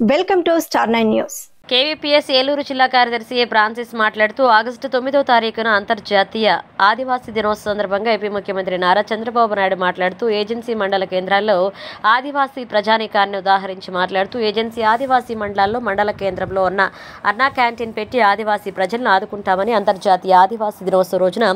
Welcome to star 9 news. KVPS Eluru జిల్లా కార్యదర్శి ఏ Francis మాట్లాడుతూ ఆగస్టు 9వ తారీఖున అంతర్జాతీయ ఆదివాసీ దినోత్సవం సందర్భంగా ఏపీ ముఖ్యమంత్రి నారా చంద్రబాబు నాయుడు మాట్లాడుతూ ఏజెన్సీ మండల కేంద్రాల్లో ఆదివాసీ ప్రజానీకాన్ని ఉదాహరించి మాట్లాడుతూ ఏజెన్సీ ఆదివాసీ మండలాల్లో మండల కేంద్రంలో ఉన్న అన్నా క్యాంటీన్ పెట్టి ఆదివాసీ ప్రజలను ఆదుకుంటామని అంతర్జాతీయ ఆదివాసీ దినోత్సవం రోజున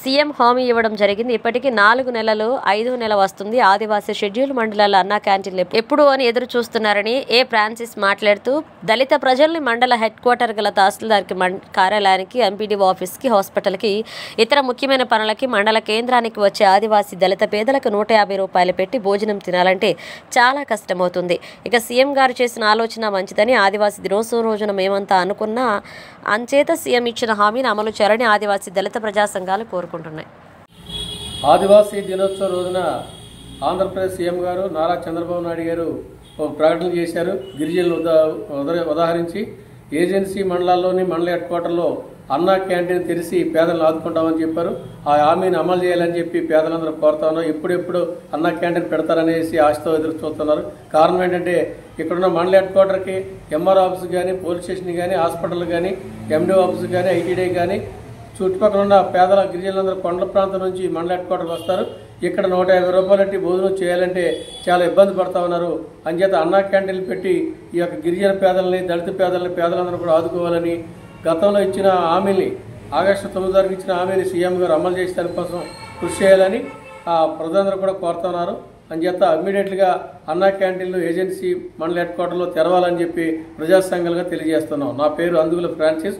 సీఎం హామీ ఇవ్వడం జరిగింది. ఇప్పటికీ 4 నెలలు 5వ నెల వస్తుంది. ఆదివాసీ షెడ్యూల్ మండలాల అన్నా క్యాంటీన్లు ఎప్పుడు అని ఎదురు చూస్తున్నారని ఏ ఫ్రాన్సిస్ మాట్లాడుతూ దళిత ప్రజల్ని మండల హెడ్ క్వార్టర్ గల తహసీల్దార్కి కార్యాలయానికి, ఎంపీడీఓ ఆఫీస్కి, హాస్పిటల్కి, ఇతర ముఖ్యమైన పనులకి మండల కేంద్రానికి వచ్చే ఆదివాసీ దళిత పేదలకు 150 రూపాయలు పెట్టి భోజనం తినాలంటే చాలా కష్టమవుతుంది. ఇక సీఎం గారు చేసిన ఆలోచన మంచిదని, ఆదివాసీ దినోత్సవం రోజున మేమంతా అనుకున్నా అంచేత సీఎం ఇచ్చిన హామీని అమలు చేయాలని ఆదివాసీ దళిత ప్రజా సంఘాలు కోరుకుంటున్నాయి. ఆదివాసీ దినోత్సవం రోజున ఆంధ్రప్రదేశ్ సీఎం గారు నారా చంద్రబాబు నాయుడు గారు ఒక ప్రకటన చేశారు. గిరిజనులు ఉదాహరించి ఏజెన్సీ మండలాల్లోని మండల హెడ్ క్వార్టర్లో అన్నా క్యాంటీన్ తెరిచి పేదలను ఆదుకుంటామని చెప్పారు. ఆ హామీని అమలు చేయాలని చెప్పి పేదలందరూ కోరుతా ఉన్నారు. ఎప్పుడెప్పుడు అన్నా క్యాంటీన్ పెడతారనేసి ఆశతో ఎదురు చూస్తున్నారు. కారణం ఏంటంటే ఇక్కడున్న మండల హెడ్ క్వార్టర్కి ఎంఆర్ ఆఫీస్ కానీ, పోలీస్ స్టేషన్ కానీ, హాస్పిటల్ కానీ, ఎండిఓ ఆఫీస్ కానీ, ఐటీడీ కానీ, చుట్టుపక్కల ఉన్న పేదల గిరిజనులందరూ కొండల ప్రాంతం నుంచి మండల హెడ్ క్వార్టర్కి వస్తారు. ఇక్కడ 150 రూపాయలట్టి భోజనం చేయాలంటే చాలా ఇబ్బంది పడతా ఉన్నారు. అంచేత అన్నా క్యాంటీన్లు పెట్టి ఈ యొక్క గిరిజన పేదలని, దళిత పేదలందరూ కూడా ఆదుకోవాలని, గతంలో ఇచ్చిన హామీని, ఆగస్టు 9 తారీఖు ఇచ్చిన హామీని సీఎం గారు అమలు చేసే దానికోసం కృషి చేయాలని ప్రజలందరూ కూడా కోరుతున్నారు. అంచేత ఇమ్మీడియట్గా అన్నా క్యాంటీన్లు ఏజెన్సీ మండల హెడ్ క్వార్టర్లో తెరవాలని చెప్పి ప్రజా సంఘాలుగా తెలియజేస్తున్నాం. నా పేరు అందుగుల ఫ్రాన్సిస్.